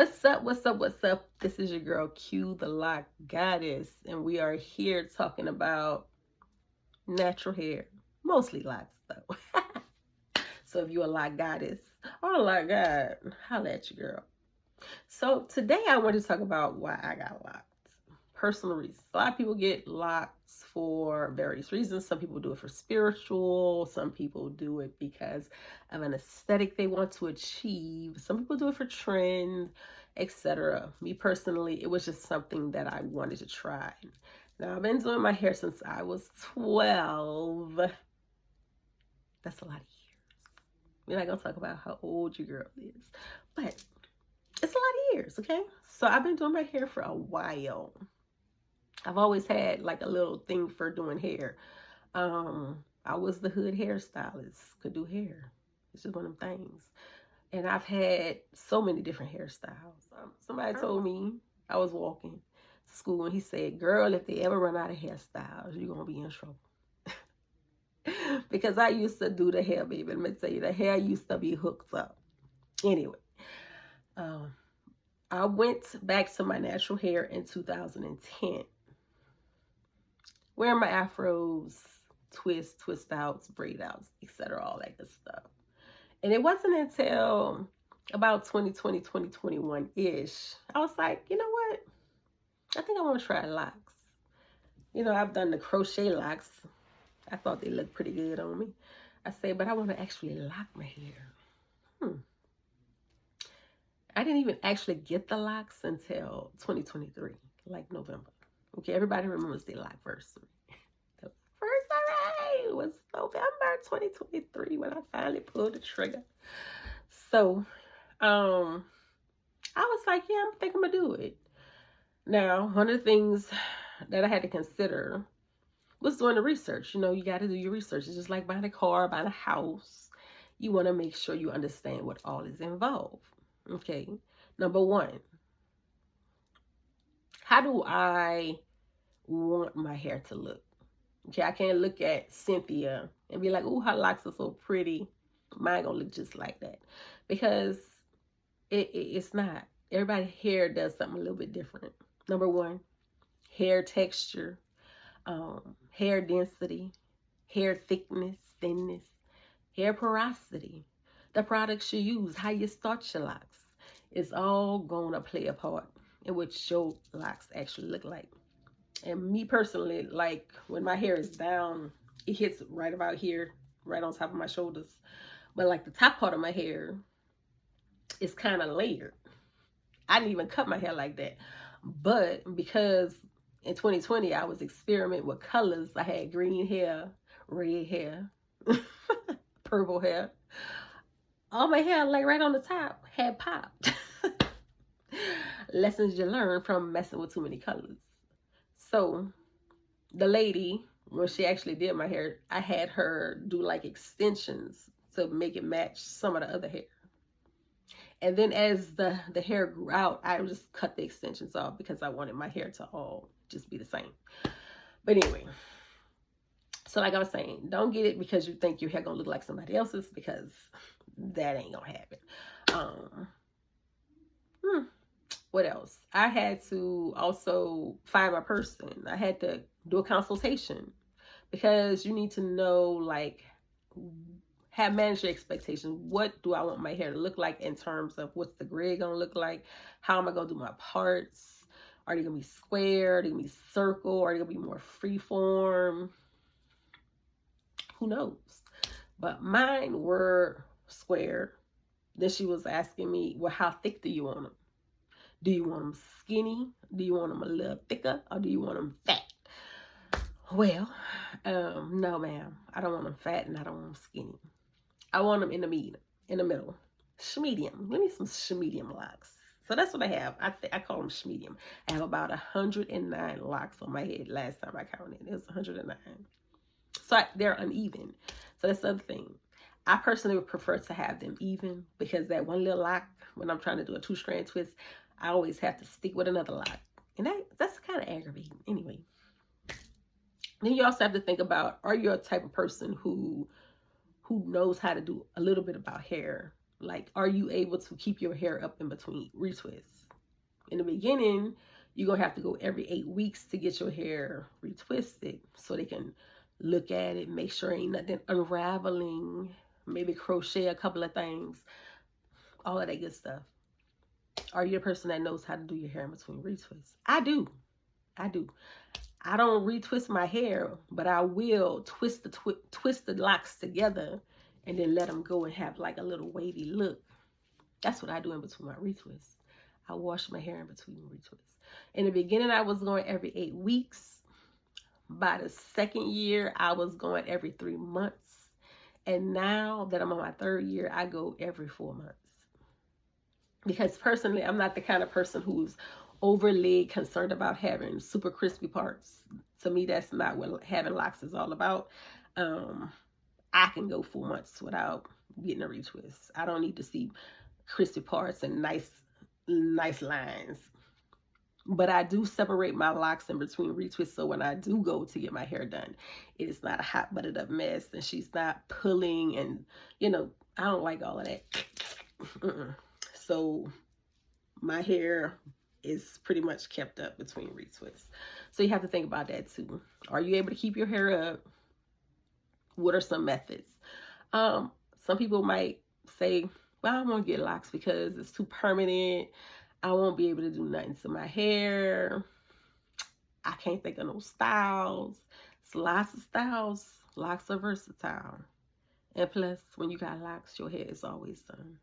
What's up? What's up? What's up? This is your girl Q, the Loc Goddess, and we are here talking about natural hair, mostly locks though. So if you're a Loc Goddess or a Loc God, holla at your girl. So today I want to talk about why I got locks. Personal reasons. A lot of people get locks for various reasons. Some people do it for spiritual. Some people do it because of an aesthetic they want to achieve. Some people do it for trend, etc. Me personally, it was just something that I wanted to try. Now, I've been doing my hair since I was 12. That's a lot of years. We're not going to talk about how old your girl is, but it's a lot of years, okay? So I've been doing my hair for a while. I've always had like a little thing for doing hair. I was the hood hairstylist, could do hair. It's just one of them things. And I've had so many different hairstyles. Somebody told me, I was walking to school and he said, girl, if they ever run out of hairstyles, you're going to be in trouble. Because I used to do the hair, baby. Let me tell you, the hair used to be hooked up. Anyway, I went back to my natural hair in 2010. Wearing my afros, twist outs, braid outs, etc., all that good stuff. And it wasn't until about 2020, 2021-ish, I was like, you know what? I think I want to try locks. You know, I've done the crochet locks. I thought they looked pretty good on me. I said, but I want to actually lock my hair. I didn't even actually get the locks until 2023, like November. Okay, everybody remembers the lock anniversary. The first array was November 2023 when I finally pulled the trigger. So, I was like, yeah, I think I'm gonna do it. Now, one of the things that I had to consider was doing the research. You know, you got to do your research. It's just like buying a car, buying a house. You want to make sure you understand what all is involved. Okay, number one, how do I want my hair to look? Okay, I can't look at Cynthia and be like, oh, her locks are so pretty. Mine gonna look just like that. Because it's not. Everybody's hair does something a little bit different. Number one, hair texture, hair density, hair thickness, thinness, hair porosity, the products you use, how you start your locks. It's all gonna play a part in what your locks actually look like. And me personally, like when my hair is down, it hits right about here, right on top of my shoulders. But like the top part of my hair is kind of layered. I didn't even cut my hair like that. But because in 2020, I was experimenting with colors. I had green hair, red hair, purple hair. All my hair, like right on the top, had popped. Lessons you learn from messing with too many colors. So the lady, when she actually did my hair, I had her do like extensions to make it match some of the other hair. And then as the hair grew out, I just cut the extensions off because I wanted my hair to all just be the same. But anyway, so like I was saying, don't get it because you think your hair gonna look like somebody else's, because that ain't gonna happen. What else? I had to also find my person. I had to do a consultation because you need to know, like, have managed your expectations. What do I want my hair to look like in terms of what's the grid gonna look like? How am I gonna do my parts? Are they gonna be square? Are they gonna be circle? Are they gonna be more freeform? Who knows? But mine were square. Then she was asking me, well, how thick do you want them? Do you want them skinny? Do you want them a little thicker? Or do you want them fat? Well, no, ma'am. I don't want them fat and I don't want them skinny. I want them in the middle. Schmedium. Give me some schmedium locks. So that's what I have. I call them schmedium. I have about 109 locks on my head. Last time I counted, it was 109. So they're uneven. So that's the other thing. I personally would prefer to have them even, because that one little lock, when I'm trying to do a 2-strand twist, I always have to stick with another lock. And that's kind of aggravating. Anyway. Then you also have to think about, are you a type of person who knows how to do a little bit about hair Like, are you able to keep your hair up in between retwists? In the beginning, you're going to have to go every 8 weeks to get your hair retwisted so they can look at it, make sure ain't nothing unraveling, maybe crochet a couple of things, all of that good stuff. Are you a person that knows how to do your hair in between retwists? I do. I do. I don't retwist my hair, but I will twist the locks together and then let them go and have like a little wavy look. That's what I do in between my retwists. I wash my hair in between retwists. In the beginning, I was going every 8 weeks. By the second year, I was going every 3 months. And now that I'm on my 3rd year, I go every 4 months. Because personally, I'm not the kind of person who's overly concerned about having super crispy parts. To me, that's not what having locks is all about. I can go 4 months without getting a retwist. I don't need to see crispy parts and nice lines. But I do separate my locks in between retwists, so when I do go to get my hair done, it is not a hot butted up mess, and she's not pulling, and I don't like all of that. So my hair is pretty much kept up between retwists. So you have to think about that too. Are you able to keep your hair up? What are some methods? Some people might say, well, I won't get locks because it's too permanent. I won't be able to do nothing to my hair. I can't think of no styles. It's lots of styles. Locks are versatile. And plus, when you got locks, your hair is always done.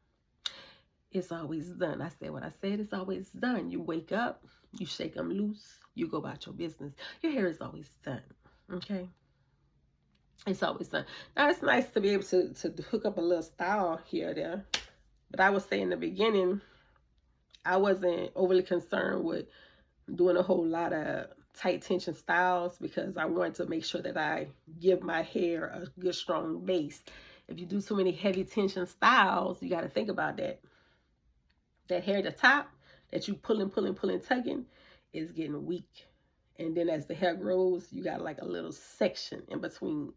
It's always done. I said what I said. It's always done. You wake up, you shake them loose, you go about your business. Your hair is always done. Okay? It's always done. Now, it's nice to be able to hook up a little style here or there. But I would say in the beginning, I wasn't overly concerned with doing a whole lot of tight tension styles because I wanted to make sure that I give my hair a good strong base. If you do too many heavy tension styles, you got to think about that. That hair at the top that you pulling, tugging is getting weak. And then as the hair grows, you got like a little section in between.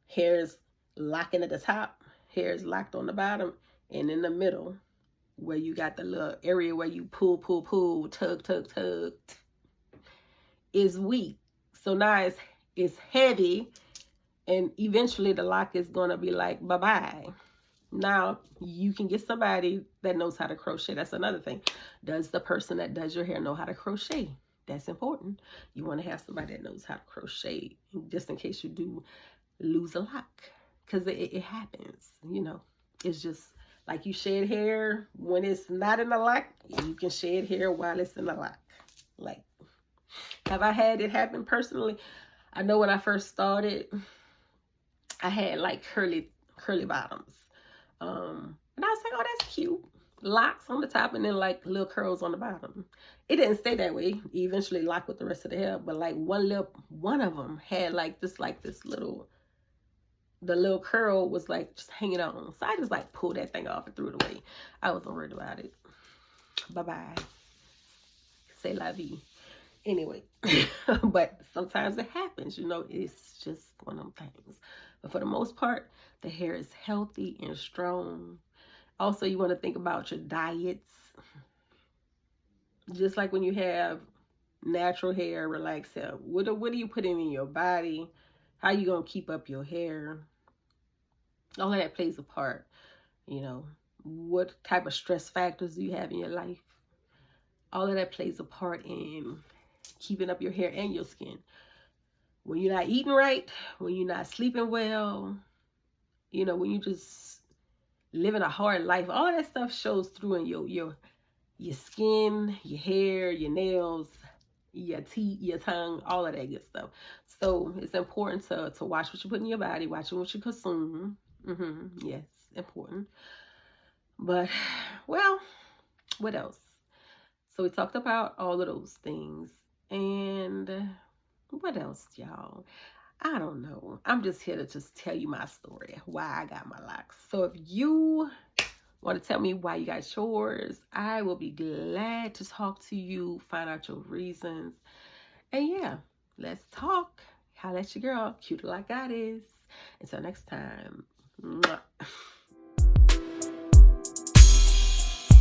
Hair's locking at the top, hair's locked on the bottom, and in the middle, where you got the little area where you pull, tug, is weak. So now it's heavy, and eventually the lock is going to be like, bye-bye. Now, you can get somebody that knows how to crochet. That's another thing. Does the person that does your hair know how to crochet? That's important. You want to have somebody that knows how to crochet, just in case you do lose a lock. Because it happens, It's just like you shed hair when it's not in the lock. You can shed hair while it's in the lock. Like, have I had it happen personally? I know when I first started, I had like curly bottoms. And I was like, oh, that's cute. Locks on the top and then like little curls on the bottom. It didn't stay that way. It eventually locked with the rest of the hair, but like one of them had like this little, the little curl was like just hanging on. So I just like pulled that thing off and threw it away. I wasn't worried about it. Bye-bye. C'est la vie. Anyway, but sometimes it happens, it's just one of them things. But for the most part, the hair is healthy and strong. Also, you want to think about your diets. Just like when you have natural hair, relaxed hair, what are you putting in your body? How you going to keep up your hair? All of that plays a part. What type of stress factors do you have in your life? All of that plays a part in keeping up your hair and your skin. When you're not eating right, when you're not sleeping well, when you just living a hard life, all of that stuff shows through in your skin, your hair, your nails, your teeth, your tongue, all of that good stuff. So it's important to watch what you put in your body, watch what you consume. Yes, important. But, well, what else? So we talked about all of those things. And what else, y'all? I don't know. I'm just here to just tell you my story, why I got my locks. So if you want to tell me why you got yours, I will be glad to talk to you, find out your reasons. And yeah, let's talk. Holla at your girl, cute like God is. Until next time. Mwah.